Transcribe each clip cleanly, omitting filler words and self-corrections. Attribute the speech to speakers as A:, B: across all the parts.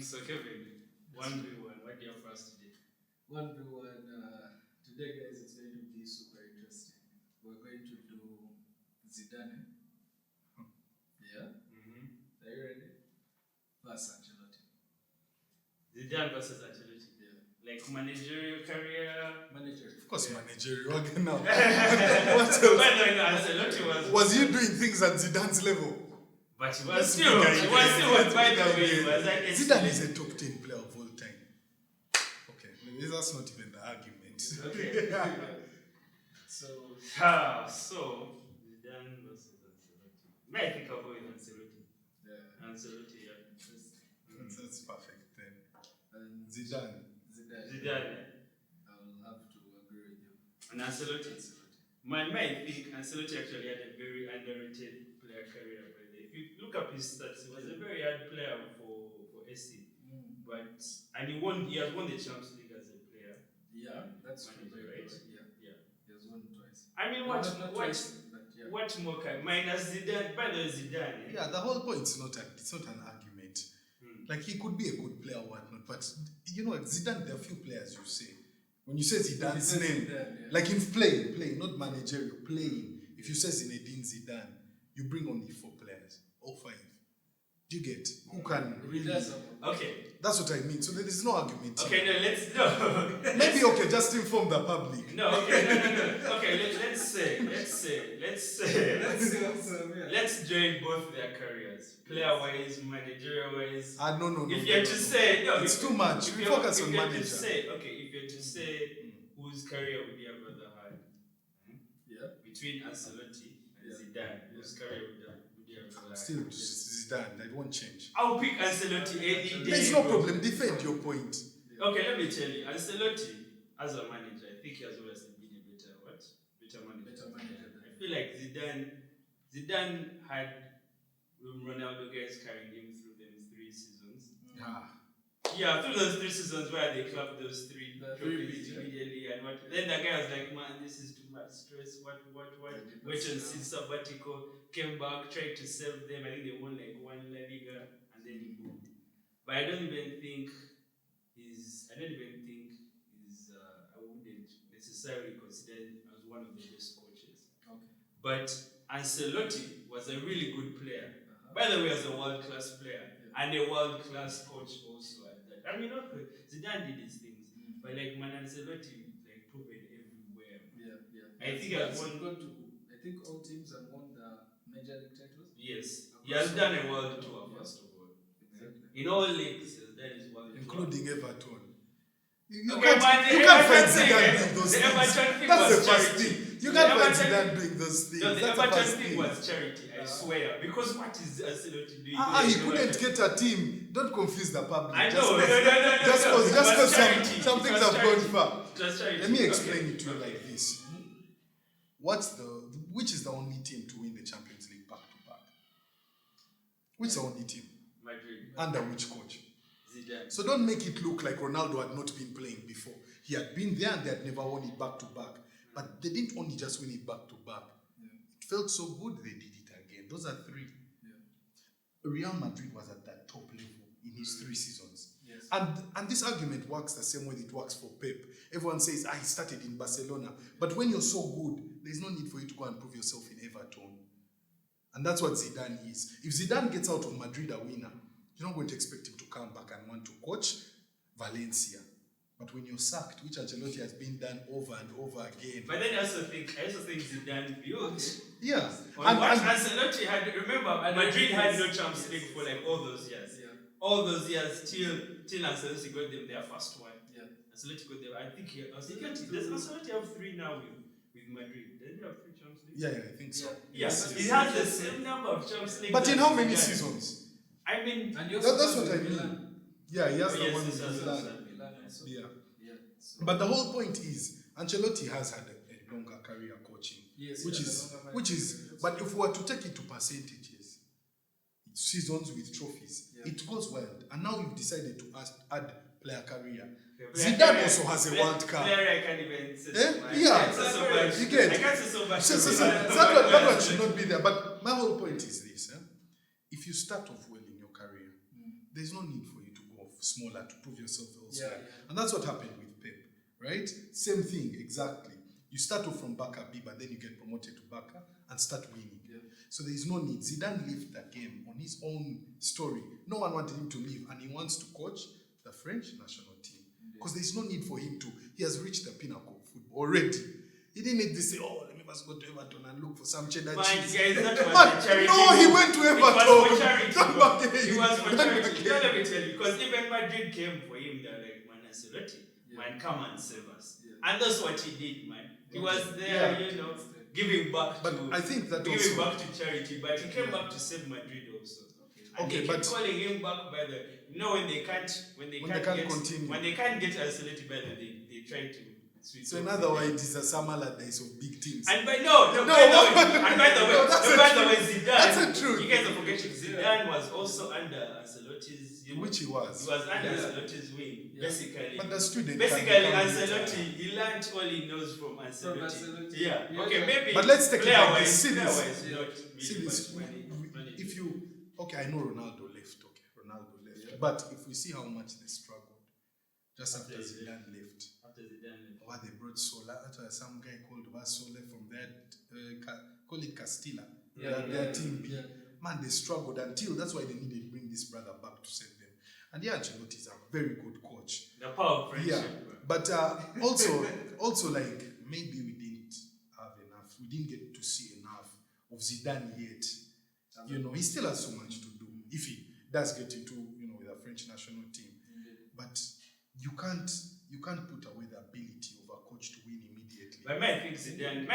A: So Kevin, 1v1, what do you have for us today?
B: 1v1, today guys it's going to be super interesting. We're going to do Zidane. Yeah? Are you ready? Versus Ancelotti.
A: Zidane versus Ancelotti.
B: Yeah.
A: Like managerial career.
B: Managerial.
C: Of course, managerial. Okay, now.
A: Ancelotti
C: Was he doing things at Zidane's level?
A: But he was still, by the way, was that
C: Zidane is a top 10 player of all time. Okay, that's not even the argument.
A: Okay.
B: So
A: Zidane versus Ancelotti. May I think I'll go with Ancelotti.
B: Yeah.
A: Ancelotti, yeah.
C: That's perfect then.
B: And
C: Zidane.
B: I'll have to agree with you.
A: And Ancelotti. I think Ancelotti actually had a very underrated player career. If you look up his stats, he was a very hard player for SC. And he has won the Champions League as a player.
B: Yeah, that's
A: manager,
B: true,
A: right?
B: Yeah. He has won twice.
A: I mean, what more can minus Zidane? By the way, Zidane.
C: Yeah, the whole point is not an argument. Like he could be a good player or whatnot, but you know, Zidane, there are few players you say. When you say Zidane's name, like in playing, not managerial, playing. If you say Zinedine Zidane, you bring only 4 players or 5. Do you get who can really?
A: Okay,
C: that's what I mean. So there is no argument.
A: Okay, no,
C: Maybe okay, just inform the public.
A: No. Okay, let's join both their careers, player-wise, managerial-wise.
C: No.
A: If you're to say no,
C: it's too much. We focus on manager.
A: If you're to say whose career would you have rather had? Between Ancelotti and Zidane, whose career would you have rather had?
C: Still Zidane, that won't change.
A: I'll pick Ancelotti any day.
C: There's no problem. Defend your point.
A: Okay, let me tell you, Ancelotti as a manager, I think he has obviously been a better manager. I feel like Zidane had Ronaldo guys carrying him through them 3 seasons. Yeah, through those 3 seasons where they clubbed those 3 trophies immediately and what. Then the guy was like, man, this is too much stress. What? Wait and see sabbatical. Came back, tried to save them. I think they won like 1 La Liga and then he moved. But I don't even think I wouldn't necessarily consider him as one of the best coaches. Okay. But Ancelotti was a really good player. By the way, as a world-class player and a world-class coach also at that. I mean, Zidane did his things, but like Ancelotti proven everywhere.
B: Yeah.
A: I think he has won.
B: I think all teams have won the major league titles.
A: Yes, he has done a world tour first of all. Exactly. In all leagues, he has done his world tour,
C: including Everton. You
A: can't
C: find Zidane doing those things. That's the first thing. You can't find Zidane doing those things.
A: No, the Everton thing was charity, I swear. Because what is Ancelotti doing?
C: He couldn't get a team. Don't confuse the public.
A: I know.
C: Just because some things have gone far.
A: Charity.
C: Let me explain it to you like this. Which is the only team to win the Champions League back to back? Which is the only team?
A: Madrid.
C: Under which coach?
A: Zidane.
C: So don't make it look like Ronaldo had not been playing before. He had been there and they had never won it back to back. But they didn't only just win it back to back. It felt so good they did it again. Those are 3. Real Madrid was at that top level in his 3 seasons.
B: Yes.
C: And this argument works the same way it works for Pep. Everyone says, he started in Barcelona. But when you're so good, there's no need for you to go and prove yourself in Everton. And that's what Zidane is. If Zidane gets out of Madrid a winner, you're not going to expect him to come back and want to coach Valencia. But when you're sacked, which Ancelotti has been done over and over again.
A: But then I also think Zidane built.
C: Yeah.
A: And Ancelotti had, remember, Madrid had no Champions League for like all those years.
B: Yeah.
A: All those years till Ancelotti got them their first one.
B: Yeah.
A: Ancelotti got them. I think does Ancelotti have 3 now with Madrid? Does he have 3 Champions League?
C: Yeah, I think so.
A: Yes. He has the same number of Champions League.
C: But in how many seasons?
A: I mean,
C: that's what I mean. Yeah, he has the one with Milan. Yeah. But the whole point is, Ancelotti has had a longer career coaching.
B: Yes,
C: which is, but if we were to take it to percentages, seasons with trophies, it goes wild. And now you've decided to add player career. Zidane also has a World Cup.
A: Player I can't even say
C: you get.
A: I can't say so much.
C: That one should not be there. But my whole point is this. If you start off well in your career, there's no need for you to go smaller to prove yourself elsewhere.
B: Yeah.
C: And that's what happened with Pep, right? Same thing, exactly. You start off from Barca B, but then you get promoted to Barca and start winning.
B: Yeah.
C: So there is no need. Zidane left the game on his own story. No one wanted him to leave, and he wants to coach the French national team. Because there's no need for him to. He has reached the pinnacle of football already. He didn't need to say, oh, let me first go to Everton and look for some cheddar cheese.
A: Guys, that was a charity.
C: No, he went to Everton.
A: It was for charity.
C: It
A: It was for charity. Let me tell you, because even Madrid came for him. They're like, man, Ancelotti, man, come and save us.
B: Yeah.
A: And that's what he did, man. He was there, giving back
C: but
A: to.
C: I think that
A: giving
C: also,
A: back to charity, but he came back to save Madrid also. And
C: Okay,
A: they
C: but
A: keep calling him back by the when they can't get Ancelotti by they try to switch.
C: So in
A: off.
C: other words, it's a summer Allardyce of big teams.
A: And by no,
C: No,
A: by the way,
C: no,
A: and by the way,
C: no, that's
A: no,
C: the
A: by the
C: truth.
A: way, Zidane.
C: That's the truth.
A: You guys are forgetting Zidane was also under Ancelotti's.
C: Which he was.
A: He was under Ancelotti's wing, basically.
C: But the student.
A: Basically,
C: can become
A: Ancelotti, he learned all he knows from Ancelotti. Yeah.
B: Yeah.
A: Okay, maybe.
C: But let's take it like this. See
A: Player-wise,
C: this.
A: not
C: See
A: really,
C: this.
A: but when
C: If you I know Ronaldo left. Okay, Ronaldo left.
B: Yeah.
C: But if we see how much they struggled just after Zidane left.
A: after Zidane left.
C: Or they brought Sola. That's why some guy called Sola from that call it Castilla. Their team B.
B: Yeah.
C: Man, they struggled until that's why they needed to bring this brother back to save them. And yeah, Ancelotti is a very good coach.
A: The power of friendship.
C: Yeah, but also like maybe we didn't have enough. We didn't get to see enough of Zidane yet. He still has so much to do. If he does get into the French national team, but you can't put away the ability of a coach to win immediately.
A: But my thing Zidane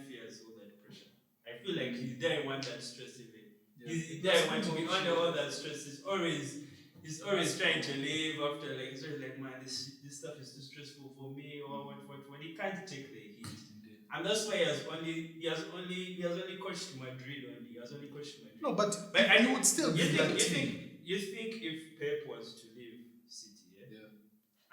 A: fears all that pressure. I feel like he's there want that stress even. He's there want to be under all that stress. He's always trying to leave after he's always like, man, this stuff is too stressful for me or what when he can't take the heat. And that's why he has only coached Madrid only. He has only coached Madrid.
C: No, but
A: he
C: would still be that team.
A: You think if Pep was to leave City,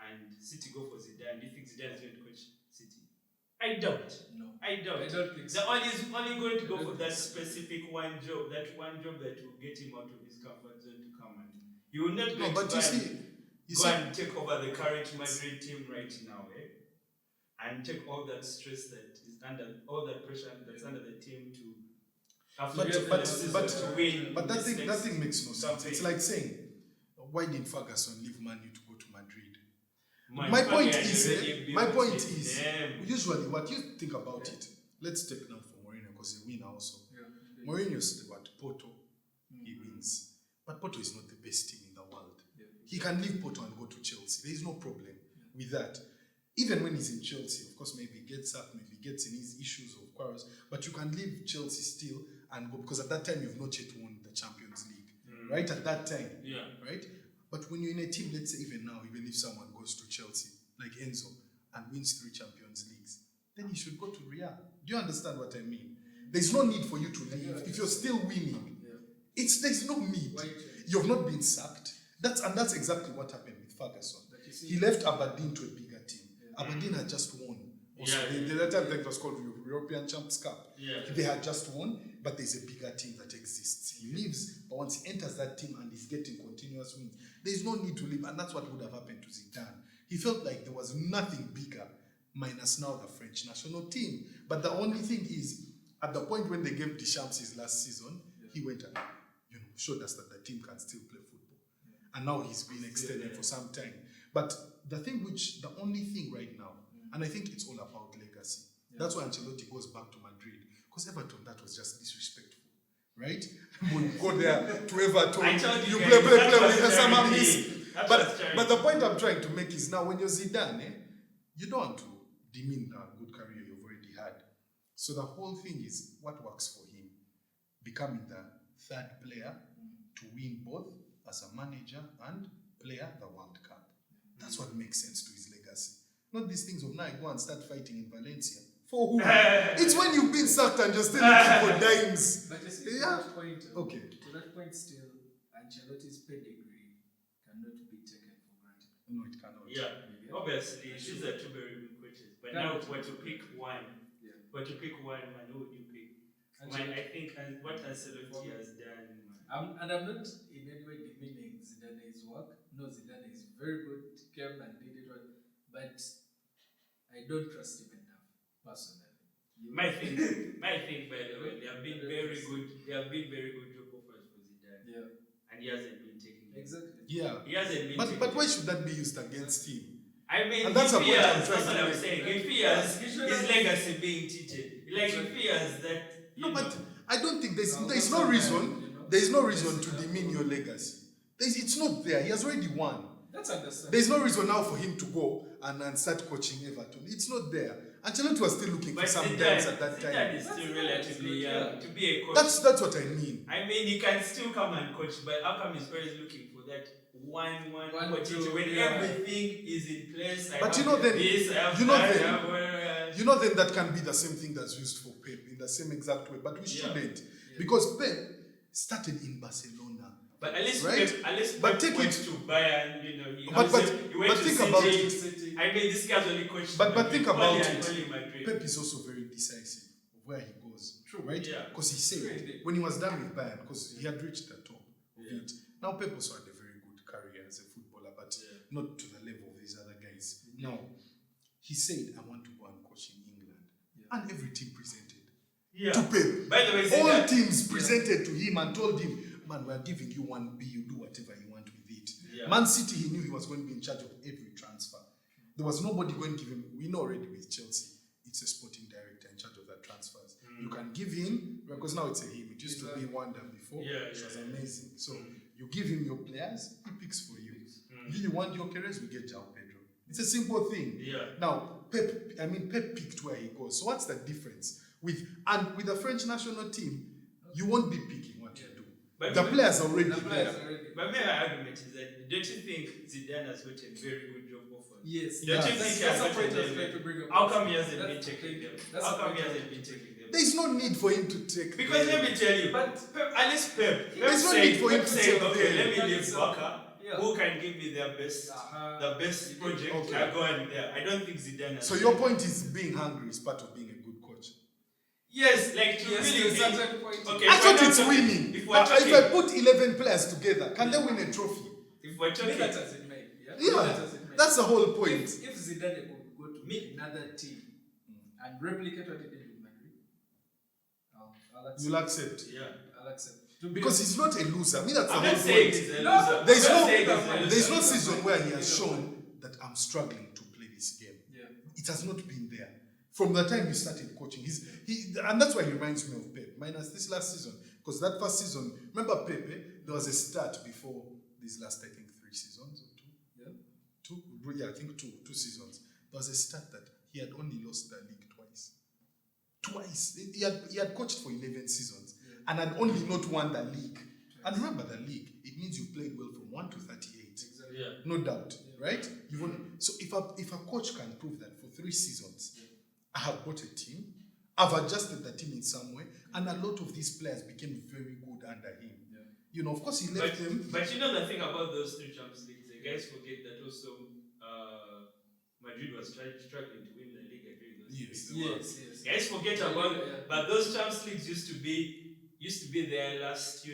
A: and City go for Zidane, do you think Zidane is going to coach City? I doubt.
B: No.
A: I doubt.
B: I don't think so.
A: He's only going to go for that specific one job that will get him out of his comfort zone to come and he will not go and take over the current Madrid team right now, and take all that stress that is under all that pressure that's under the team to to win.
C: But that thing makes no sense. It's like saying, why did Ferguson leave Man U to go to Madrid? My point is, usually what you think about it, let's take now for Mourinho because he wins also. Mourinho's at Porto, he wins. But Porto is not the best team in the world. He can leave Porto and go to Chelsea. There is no problem with that. Even when he's in Chelsea, of course, maybe he gets up, maybe he gets in his issues of quarrels, but you can leave Chelsea still and go because at that time you've not yet won the Champions League, right? At that time, right? But when you're in a team, let's say even now, even if someone goes to Chelsea, like Enzo, and wins 3 Champions Leagues, then he should go to Real. Do you understand what I mean? There's no need for you to leave. If you're still winning, there's no need. You've not been sacked. That's exactly what happened with Ferguson. He left Aberdeen to a bigger team. Aberdeen had just won. The time that was called European Champions Cup. They had just won, but there's a bigger team that exists. He leaves, but once he enters that team and he's getting continuous wins, there's no need to leave, and that's what would have happened to Zidane. He felt like there was nothing bigger, minus now the French national team. But the only thing is, at the point when they gave Deschamps his last season, he went and showed us that the team can still play football. And now he's been extended for some time. But the only thing right now, and I think it's all about legacy. That's why Ancelotti goes back to Madrid. Because Everton, that was just disrespectful. Right? When you go there to Everton, you play with the summer miss. But the point I'm trying to make is now when you're Zidane, you don't want to demean the good career you've already had. So the whole thing is what works for him. Becoming the third player to win both as a manager and player the World Cup. That's what makes sense to his legacy. Not these things of now go and start fighting in Valencia. For who? It's when you've been sacked and you're still looking for dimes.
B: But you see, to that point,
C: to
B: that point still, Ancelotti's pedigree cannot be taken for granted.
C: No, it cannot.
A: Obviously, these are two very good coaches. But now, we're to pick one. Man, who would you pick? Man, I think what Ancelotti has done.
B: And I'm not in any way demeaning Zidane's work. No, Zidane is very good. Came and did it all, but I don't trust him enough personally.
A: My thing, by the way, they have been very good. They have been very good job offers for Zidane.
B: Yeah.
A: And he hasn't been taking them.
B: Exactly.
C: Yeah.
A: He hasn't been
C: But why should that be used against him?
A: I mean,
C: And that's
A: he
C: a point I'm
A: fears,
C: trying
A: that's what
C: to
A: I'm
C: make.
A: saying. He fears his legacy being cheated. Like, he fears that.
C: No, but I don't think there's no
B: that's
C: reason.
B: you know.
C: There's no reason to demean your legacy. It's not there. He has already won.
B: That's understandable.
C: There's no reason now for him to go and start coaching Everton. It's not there. Ancelotti was still looking for some dance at that
A: Zidane
C: time.
A: is still relatively young to be a coach.
C: That's what I mean.
A: I mean, he can still come and coach, but how come he's always looking for that one coach when everything is in place?
C: But you know then that can be the same thing that's used for Pep in the same exact way. But we shouldn't. Because Pep started in Barcelona.
A: But at least
C: right?
A: Pep went to Bayern, you know. He went to
C: think
A: City.
C: about it.
A: I mean, this guy's only coached.
C: But think about it.
A: Madrid.
C: Pep is also very decisive of where he goes.
B: True.
C: Right?
A: Yeah.
C: Because he said when he was done with Bayern, because he had reached the top of it. Now Pep also had a very good career as a footballer, but not to the level of these other guys. Now, he said, I want to go and coach in England. And every team presented to Pep.
A: By the way,
C: all teams presented to him and told him, man, we're giving you 1B, you do whatever you want with it.
A: Yeah.
C: Man City, he knew he was going to be in charge of every transfer. There was nobody going to give him, we know already with Chelsea, it's a sporting director in charge of the transfers. You can give him, because now it's a him, it used to be Wanda before, which was amazing. So you give him your players, he picks for you. You want your careers, we get João Pedro. It's a simple thing. Now, Pep picked where he goes. So what's the difference? With the French national team, you won't be picking what you do. But the players are already there.
A: But my argument is that, don't you think Zidane has gotten very good job offers?
B: Yes.
A: Don't you think he has gotten them? How come he hasn't been taking them? How come he hasn't been taking them?
C: There's no need for him to take
A: because let me tell you, but Pep, at least Pep.
C: There's no need for him to take
A: okay, let me leave Waka. Who can give me the best project?
C: Okay.
A: I go in there. I don't think Zidane has.
C: So your point is being hungry is part of being a good coach.
A: Yes, like to really be.
C: Okay, I thought it's winning. If I put 11 players together, can they win a trophy?
A: If we're talking,
C: that's the whole point.
B: If Zidane could go to another team and replicate what he did with Madrid, I'll accept.
C: You'll accept.
B: Yeah, I'll accept.
C: Because he's not a loser. I mean, that's the
A: I'm
C: whole
A: not saying
C: point.
A: he's a loser.
C: There's no season where he has shown that I'm struggling to play this game.
B: Yeah.
C: It has not been there. From the time he started coaching, and that's why he reminds me of Pep, minus this last season. Because that first season, remember Pep, there was a start before these last, I think, 3 seasons or 2. Yeah? 2? Yeah, I think 2 seasons. There was a start that he had only lost the league twice. Twice. He had coached for 11 seasons and had only not won the league. And remember the league, it means you played well from 1 to 38.
A: Exactly. Yeah.
C: No doubt, right? So if a coach can prove that for 3 seasons, I have bought a team, I've adjusted the team in some way, and a lot of these players became very good under him. Yeah. You know, of course he left them.
A: But you know the thing about those 3 Champions Leagues, the guys forget that also Madrid was struggling to win the league during those years.
B: Yes.
A: Guys forget about but those Champions Leagues used to be their last,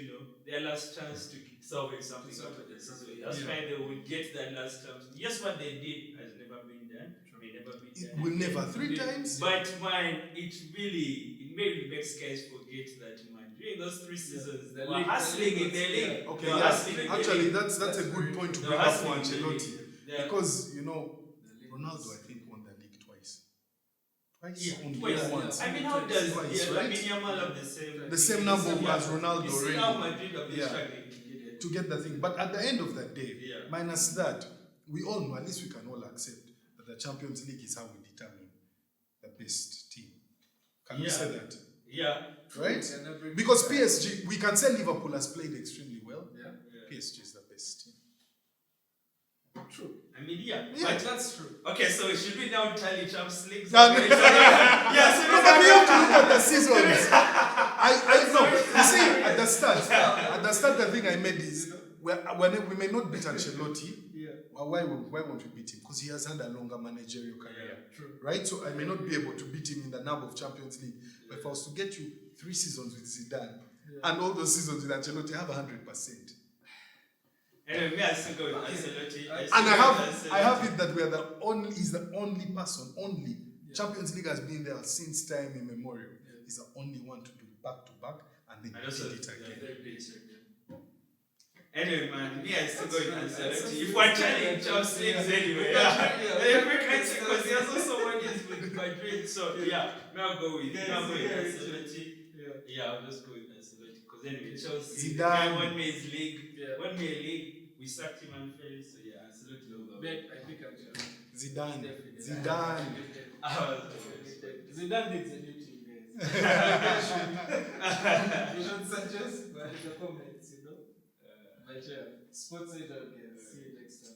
A: their last chance to salvage something out of the season. That's why they would get that last chance. Yes, what they did has never been done. May never be done.
C: It will never 3 times.
A: But man, it really makes guys forget that man. During those 3 seasons, they were hustling in the league.
C: Okay, actually that's a good point to bring up for Ancelotti. Because Ronaldo, I think, won the league twice. Once.
A: I mean, how does Lamine Yamal have the same
C: number as Ronaldo
A: already?
C: already?
A: How Madrid have been struggling
C: to get the thing. But at the end of the day, minus that, we all know, at least we can all accept that the Champions League is how we determine the best team. Can we say that?
A: Yeah.
C: Right? Because PSG, we can say Liverpool has played extremely well. PSG is the best team.
B: True.
A: I mean,
B: but that's true.
A: Okay, so should we now tally Champions League?
C: But we have to look at the seasons. I know. You see, at the start, the thing I made is we may not beat Ancelotti. Why won't we beat him? Because he has had a longer managerial career.
B: True.
C: Right? So I may not be able to beat him in the number of Champions League. But if I was to get you 3 seasons with Zidane and all those seasons with Ancelotti, I have 100%.
A: Anyway, me I still go with Ancelotti.
C: And I have it that he's the only person, Champions League has been there since time immemorial.
B: Yeah.
C: He's the only one to do it back to back and then
A: And also,
C: did it again.
A: Anyway, man, me I still go with Ancelotti. If we're trying Champions Leagues anyway, because he has also won this with Madrid. So yeah, me I'll go with Ancelotti. Yeah, I'll just go with Ancelotti because anyway, Chelsea.
C: Zidane
A: Won me his league.
B: Yeah.
A: Won me a league. We sacked him unfairly. So yeah, Ancelotti over.
B: I think Ancelotti.
C: Zidane.
B: Zidane needs a new team, guys. You should suggest in the comments, you know. But yeah, sports agent, guys. See you next time.